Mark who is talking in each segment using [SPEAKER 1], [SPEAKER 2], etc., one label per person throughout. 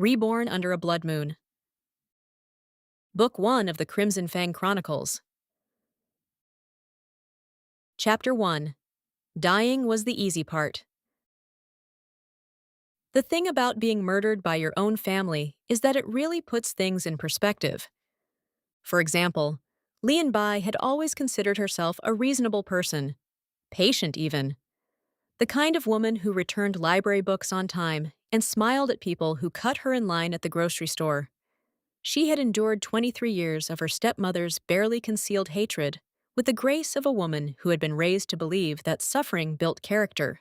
[SPEAKER 1] Reborn Under a Blood Moon. Book 1 of the Crimson Fang Chronicles. Chapter 1. Dying was the easy part. The thing about being murdered by your own family is that it really puts things in perspective. For example, Lian Bai had always considered herself a reasonable person, patient even. The kind of woman who returned library books on time and smiled at people who cut her in line at the grocery store. She had endured 23 years of her stepmother's barely concealed hatred with the grace of a woman who had been raised to believe that suffering built character.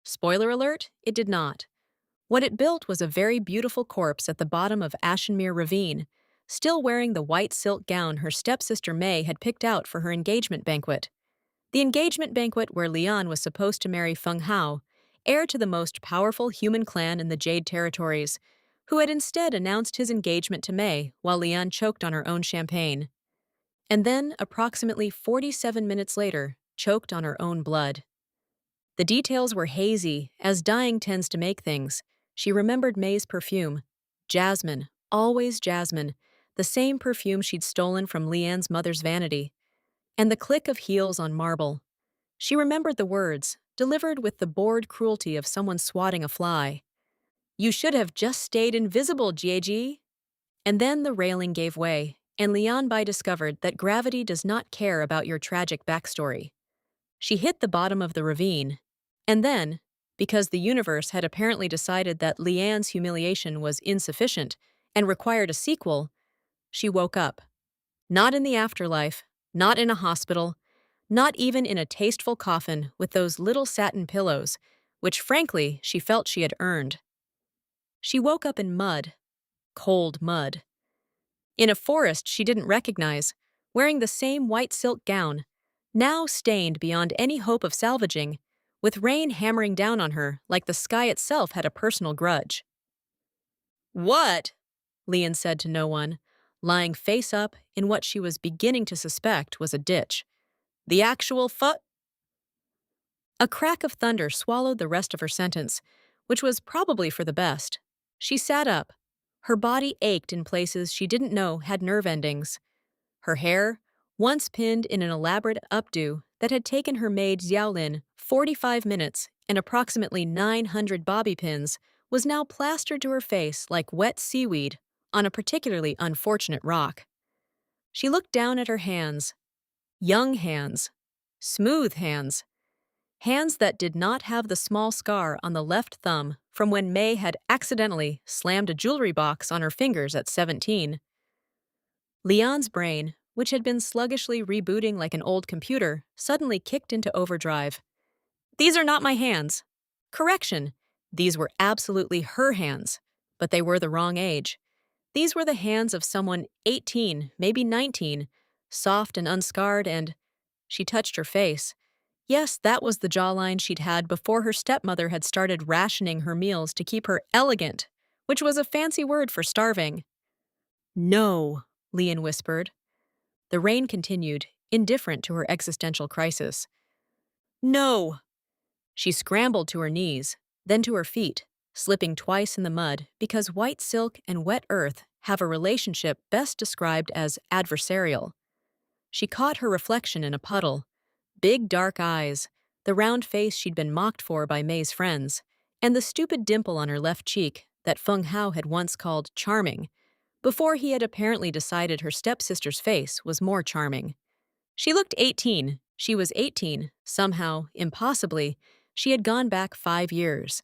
[SPEAKER 1] Spoiler alert, it did not. What it built was a very beautiful corpse at the bottom of Ashenmere Ravine, still wearing the white silk gown her stepsister May had picked out for her engagement banquet. The engagement banquet where Lian was supposed to marry Feng Hao, heir to the most powerful human clan in the Jade Territories, who had instead announced his engagement to May while Lian choked on her own champagne. And then, approximately 47 minutes later, choked on her own blood. The details were hazy, as dying tends to make things. She remembered May's perfume. Jasmine, always jasmine, the same perfume she'd stolen from Lian's mother's vanity. And the click of heels on marble. She remembered the words, delivered with the bored cruelty of someone swatting a fly. "You should have just stayed invisible, Jieji." And then the railing gave way, and Lian Bai discovered that gravity does not care about your tragic backstory. She hit the bottom of the ravine, and then, because the universe had apparently decided that Lian's humiliation was insufficient and required a sequel, she woke up. Not in the afterlife, not in a hospital, not even in a tasteful coffin with those little satin pillows, which frankly she felt she had earned. She woke up in mud, cold mud. In a forest she didn't recognize, wearing the same white silk gown, now stained beyond any hope of salvaging, with rain hammering down on her like the sky itself had a personal grudge. "What?" Lian said to no one, lying face up in what she was beginning to suspect was a ditch. "The actual A crack of thunder swallowed the rest of her sentence, which was probably for the best. She sat up. Her body ached in places she didn't know had nerve endings. Her hair, once pinned in an elaborate updo that had taken her maid Xiaolin 45 minutes and approximately 900 bobby pins, was now plastered to her face like wet seaweed on a particularly unfortunate rock. She looked down at her hands. Young hands. Smooth hands. Hands that did not have the small scar on the left thumb from when May had accidentally slammed a jewelry box on her fingers at 17. Lian's brain, which had been sluggishly rebooting like an old computer, suddenly kicked into overdrive. These are not my hands. Correction, these were absolutely her hands, but they were the wrong age. These were the hands of someone 18, maybe 19, soft and unscarred, and she touched her face. Yes, that was the jawline she'd had before her stepmother had started rationing her meals to keep her elegant, which was a fancy word for starving. "No," Lian whispered. The rain continued, indifferent to her existential crisis. "No!" She scrambled to her knees, then to her feet, slipping twice in the mud because white silk and wet earth have a relationship best described as adversarial. She caught her reflection in a puddle. Big dark eyes, the round face she'd been mocked for by May's friends, and the stupid dimple on her left cheek that Feng Hao had once called charming, before he had apparently decided her stepsister's face was more charming. She looked 18. She was 18. Somehow, impossibly, she had gone back 5 years.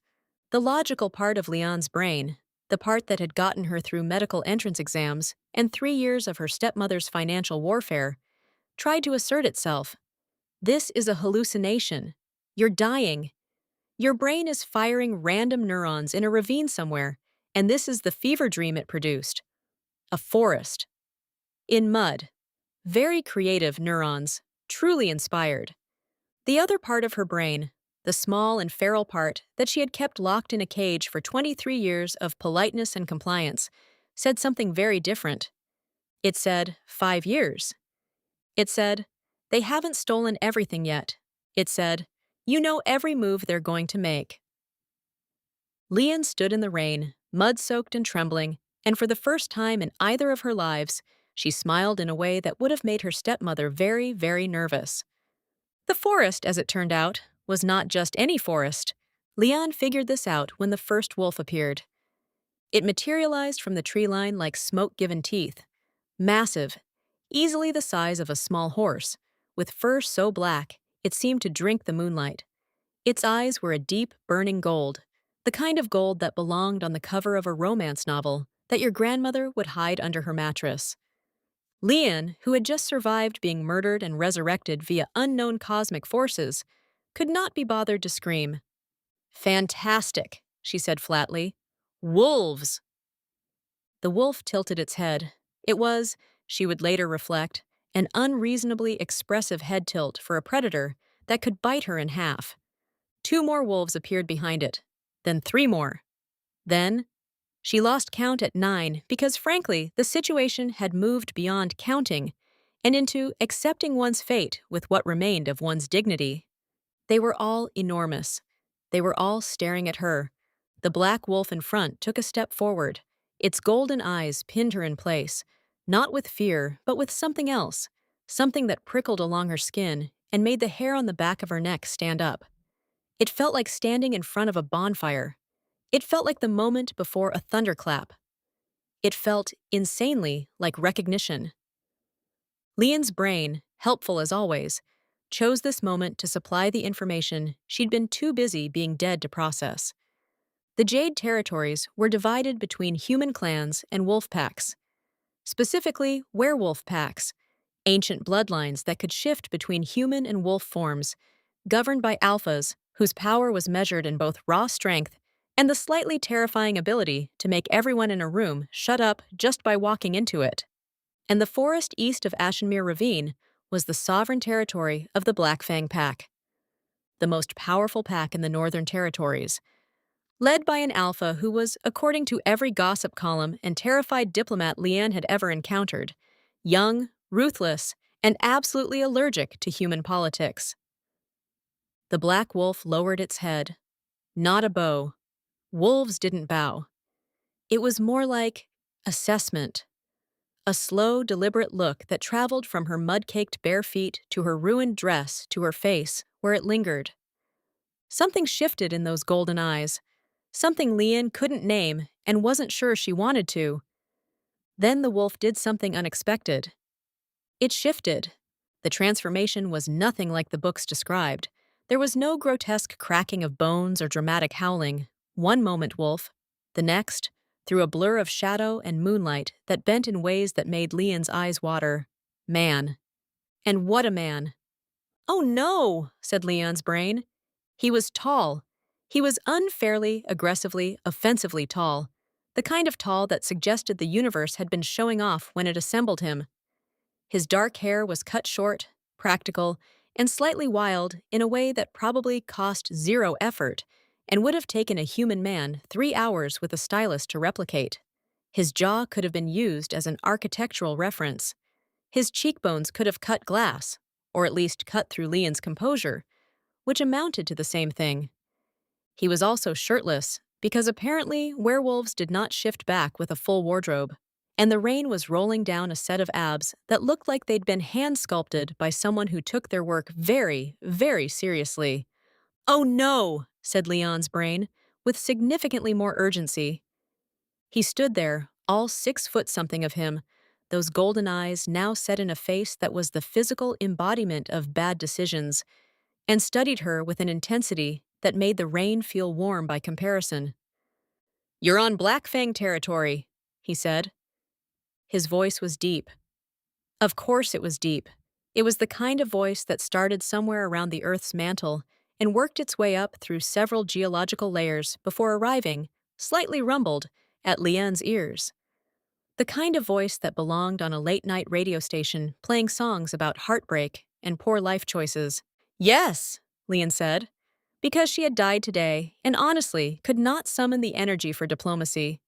[SPEAKER 1] The logical part of Lian's brain, the part that had gotten her through medical entrance exams and 3 years of her stepmother's financial warfare, tried to assert itself. This is a hallucination. You're dying. Your brain is firing random neurons in a ravine somewhere, and this is the fever dream it produced. A forest. In mud. Very creative neurons, truly inspired. The other part of her brain, the small and feral part that she had kept locked in a cage for 23 years of politeness and compliance, said something very different. It said, 5 years. It said, they haven't stolen everything yet. It said, you know every move they're going to make. Lian stood in the rain, mud-soaked and trembling, and for the first time in either of her lives, she smiled in a way that would have made her stepmother very, very nervous. The forest, as it turned out, was not just any forest. Leon figured this out when the first wolf appeared. It materialized from the tree line like smoke-given teeth, massive, easily the size of a small horse, with fur so black it seemed to drink the moonlight. Its eyes were a deep, burning gold, the kind of gold that belonged on the cover of a romance novel that your grandmother would hide under her mattress. Leon, who had just survived being murdered and resurrected via unknown cosmic forces, could not be bothered to scream. "Fantastic," she said flatly. "Wolves!" The wolf tilted its head. It was, she would later reflect, an unreasonably expressive head tilt for a predator that could bite her in half. 2 more wolves appeared behind it, then 3 more. Then, she lost count at 9 because, frankly, the situation had moved beyond counting and into accepting one's fate with what remained of one's dignity. They were all enormous. They were all staring at her. The black wolf in front took a step forward. Its golden eyes pinned her in place, not with fear, but with something else, something that prickled along her skin and made the hair on the back of her neck stand up. It felt like standing in front of a bonfire. It felt like the moment before a thunderclap. It felt, insanely, like recognition. Leon's brain, helpful as always, chose this moment to supply the information she'd been too busy being dead to process. The Jade territories were divided between human clans and wolf packs, specifically werewolf packs, ancient bloodlines that could shift between human and wolf forms, governed by alphas whose power was measured in both raw strength and the slightly terrifying ability to make everyone in a room shut up just by walking into it. And the forest east of Ashenmere Ravine was the sovereign territory of the Black Fang Pack, the most powerful pack in the Northern Territories, led by an alpha who was, according to every gossip column and terrified diplomat Leanne had ever encountered, young, ruthless, and absolutely allergic to human politics. The black wolf lowered its head. Not a bow. Wolves didn't bow. It was more like assessment. A slow, deliberate look that traveled from her mud-caked bare feet to her ruined dress to her face, where it lingered. Something shifted in those golden eyes, something Leanne couldn't name and wasn't sure she wanted to. Then the wolf did something unexpected. It shifted. The transformation was nothing like the books described. There was no grotesque cracking of bones or dramatic howling. One moment, wolf. The next, through a blur of shadow and moonlight that bent in ways that made Leon's eyes water. Man. And what a man. "Oh no," said Leon's brain. He was tall. He was unfairly, aggressively, offensively tall. The kind of tall that suggested the universe had been showing off when it assembled him. His dark hair was cut short, practical, and slightly wild in a way that probably cost 0 effort and would have taken a human man 3 hours with a stylist to replicate. His jaw could have been used as an architectural reference. His cheekbones could have cut glass, or at least cut through Leon's composure, which amounted to the same thing. He was also shirtless, because apparently werewolves did not shift back with a full wardrobe, and the rain was rolling down a set of abs that looked like they'd been hand-sculpted by someone who took their work very, very seriously. "Oh no," said Leon's brain, with significantly more urgency. He stood there, all 6 foot something of him, those golden eyes now set in a face that was the physical embodiment of bad decisions, and studied her with an intensity that made the rain feel warm by comparison. "You're on Black Fang territory," he said. His voice was deep. Of course it was deep. It was the kind of voice that started somewhere around the Earth's mantle and worked its way up through several geological layers before arriving, slightly rumbled, at Leanne's ears. The kind of voice that belonged on a late-night radio station playing songs about heartbreak and poor life choices. "Yes," Leanne said, because she had died today and honestly could not summon the energy for diplomacy.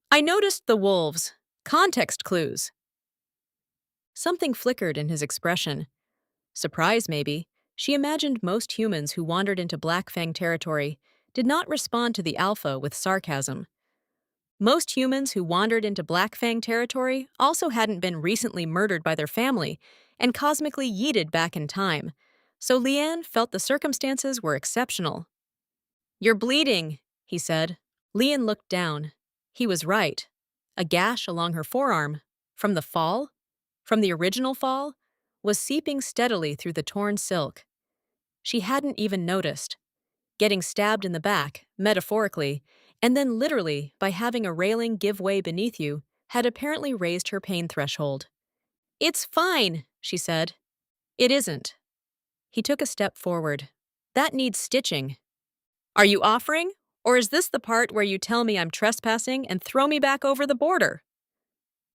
[SPEAKER 1] "I noticed the wolves. Context clues." Something flickered in his expression. Surprise, maybe. She imagined most humans who wandered into Black Fang territory did not respond to the alpha with sarcasm. Most humans who wandered into Black Fang territory also hadn't been recently murdered by their family and cosmically yeeted back in time, so Leanne felt the circumstances were exceptional. "You're bleeding," he said. Leanne looked down. He was right. A gash along her forearm, from the fall, from the original fall, was seeping steadily through the torn silk. She hadn't even noticed. Getting stabbed in the back, metaphorically, and then literally by having a railing give way beneath you, had apparently raised her pain threshold. "It's fine," she said. "It isn't." He took a step forward. "That needs stitching." "Are you offering? Or is this the part where you tell me I'm trespassing and throw me back over the border?"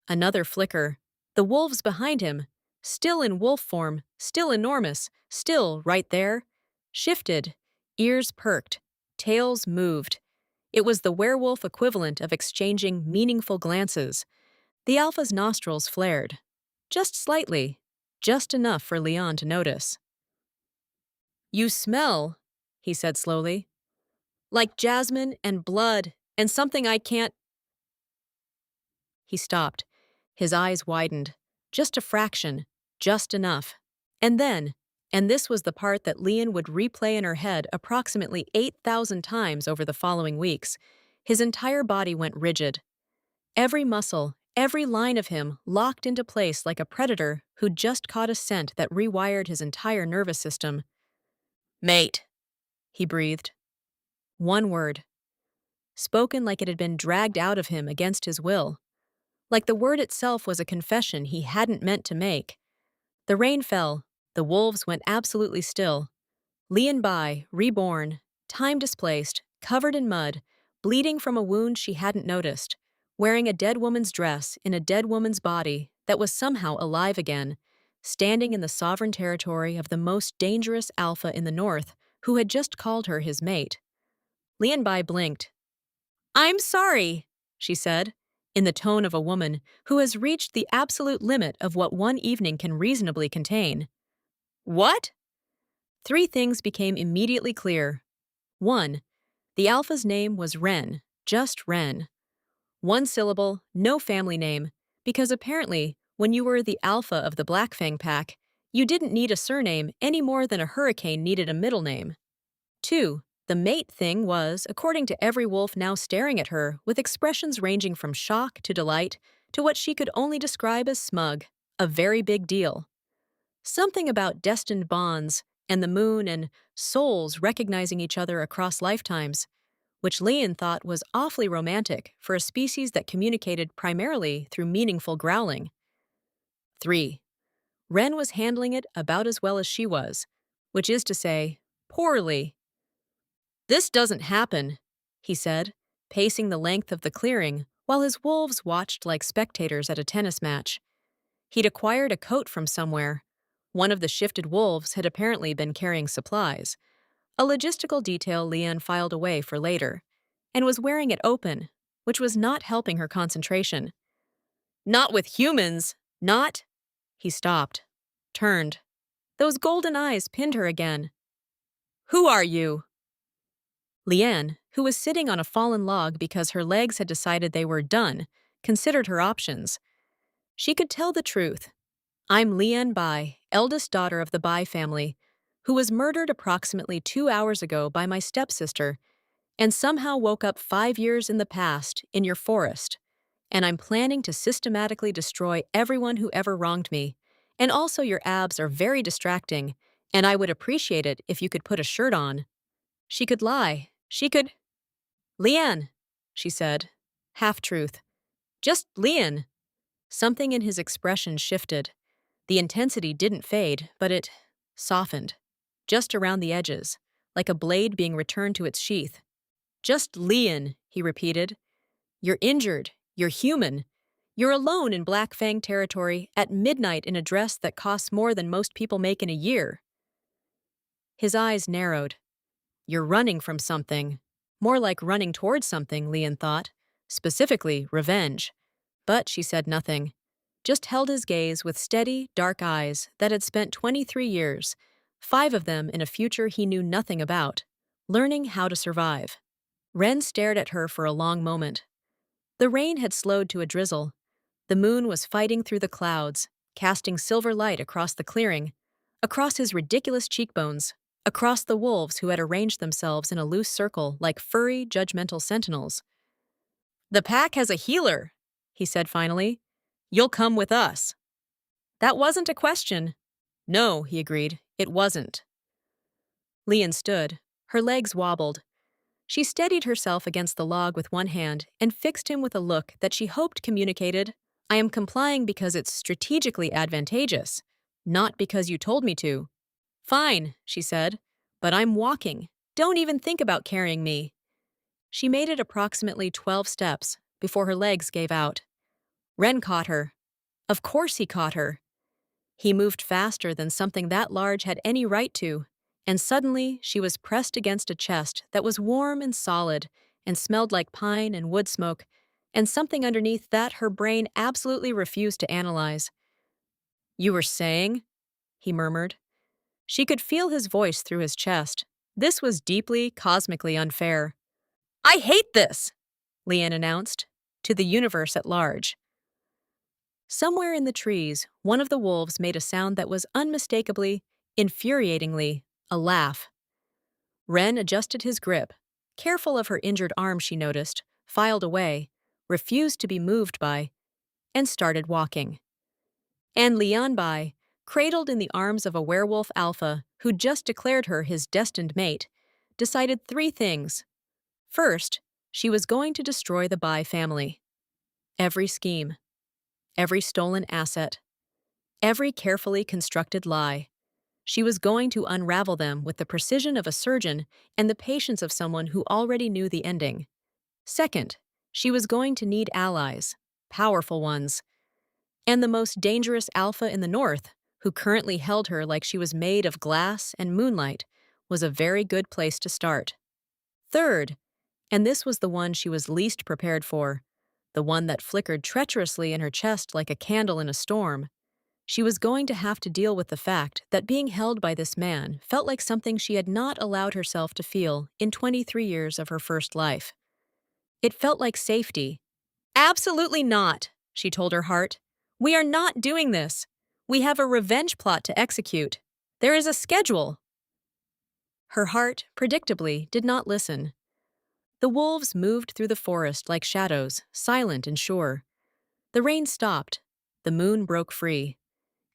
[SPEAKER 1] Another flicker. The wolves behind him, still in wolf form, still enormous, still right there, shifted, ears perked, tails moved. It was the werewolf equivalent of exchanging meaningful glances. The alpha's nostrils flared. Just slightly, just enough for Leon to notice. "You smell," he said slowly, "like jasmine and blood and something I can't—" He stopped. His eyes widened. Just a fraction. Just enough. And then, and this was the part that Leon would replay in her head approximately 8,000 times over the following weeks, his entire body went rigid. Every muscle, every line of him locked into place like a predator who'd just caught a scent that rewired his entire nervous system. "Mate," he breathed. One word. Spoken like it had been dragged out of him against his will. Like the word itself was a confession he hadn't meant to make. The rain fell. The wolves went absolutely still. Leon Bai, reborn, time displaced, covered in mud, bleeding from a wound she hadn't noticed, wearing a dead woman's dress in a dead woman's body that was somehow alive again, standing in the sovereign territory of the most dangerous alpha in the north who had just called her his mate. Leon Bai blinked. "I'm sorry," she said, in the tone of a woman who has reached the absolute limit of what one evening can reasonably contain. "What?" Three things became immediately clear. 1. The alpha's name was Ren, just Ren. One syllable, no family name, because apparently, when you were the alpha of the Black Fang pack, you didn't need a surname any more than a hurricane needed a middle name. 2. The mate thing was, according to every wolf now staring at her, with expressions ranging from shock to delight to what she could only describe as smug, a very big deal. Something about destined bonds and the moon and souls recognizing each other across lifetimes, which Leon thought was awfully romantic for a species that communicated primarily through meaningful growling. 3. Ren was handling it about as well as she was, which is to say, poorly. "This doesn't happen," he said, pacing the length of the clearing while his wolves watched like spectators at a tennis match. He'd acquired a coat from somewhere. One of the shifted wolves had apparently been carrying supplies, a logistical detail Leanne filed away for later, and was wearing it open, which was not helping her concentration. "Not with humans, not—" He stopped, turned. Those golden eyes pinned her again. "Who are you?" Leanne, who was sitting on a fallen log because her legs had decided they were done, considered her options. She could tell the truth. "I'm Leanne Bai, eldest daughter of the Bai family, who was murdered approximately 2 hours ago by my stepsister, and somehow woke up 5 years in the past, in your forest. And I'm planning to systematically destroy everyone who ever wronged me. And also your abs are very distracting, and I would appreciate it if you could put a shirt on." She could lie. She could— "Leanne," she said. Half-truth. "Just Leanne." Something in his expression shifted. The intensity didn't fade, but it softened. Just around the edges, like a blade being returned to its sheath. "Just Leanne," he repeated. "You're injured. You're human. You're alone in Black Fang territory at midnight in a dress that costs more than most people make in a year." His eyes narrowed. "You're running from something." More like running towards something, Leon thought. Specifically, revenge. But she said nothing. Just held his gaze with steady, dark eyes that had spent 23 years, 5 of them in a future he knew nothing about, learning how to survive. Ren stared at her for a long moment. The rain had slowed to a drizzle. The moon was fighting through the clouds, casting silver light across the clearing, across his ridiculous cheekbones, across the wolves who had arranged themselves in a loose circle like furry, judgmental sentinels. "The pack has a healer," he said finally. "You'll come with us." That wasn't a question. No, he agreed, it wasn't. Leon stood. Her legs wobbled. She steadied herself against the log with one hand and fixed him with a look that she hoped communicated, "I am complying because it's strategically advantageous, not because you told me to." "Fine," she said, "but I'm walking. Don't even think about carrying me." She made it approximately 12 steps before her legs gave out. Ren caught her. Of course he caught her. He moved faster than something that large had any right to, and suddenly she was pressed against a chest that was warm and solid and smelled like pine and wood smoke, and something underneath that her brain absolutely refused to analyze. "You were saying?" he murmured. She could feel his voice through his chest. This was deeply, cosmically unfair. "I hate this!" Leanne announced, to the universe at large. Somewhere in the trees, one of the wolves made a sound that was unmistakably, infuriatingly, a laugh. Ren adjusted his grip, careful of her injured arm she noticed, filed away, refused to be moved by, and started walking. And Lianbai, cradled in the arms of a werewolf alpha who'd just declared her his destined mate, decided 3 things. First, she was going to destroy the Bai family. Every scheme, every stolen asset, every carefully constructed lie. She was going to unravel them with the precision of a surgeon and the patience of someone who already knew the ending. Second, she was going to need allies, powerful ones, and the most dangerous alpha in the north, who currently held her like she was made of glass and moonlight, was a very good place to start. Third, and this was the one she was least prepared for, the one that flickered treacherously in her chest like a candle in a storm, she was going to have to deal with the fact that being held by this man felt like something she had not allowed herself to feel in 23 years of her first life. It felt like safety. "Absolutely not," she told her heart. "We are not doing this. We have a revenge plot to execute. There is a schedule." Her heart, predictably, did not listen. The wolves moved through the forest like shadows, silent and sure. The rain stopped. The moon broke free.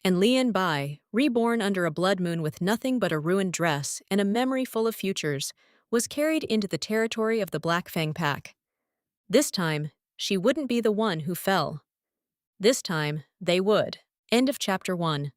[SPEAKER 1] And Lian Bai, reborn under a blood moon with nothing but a ruined dress and a memory full of futures, was carried into the territory of the Black Fang pack. This time, she wouldn't be the one who fell. This time, they would. End of chapter 1.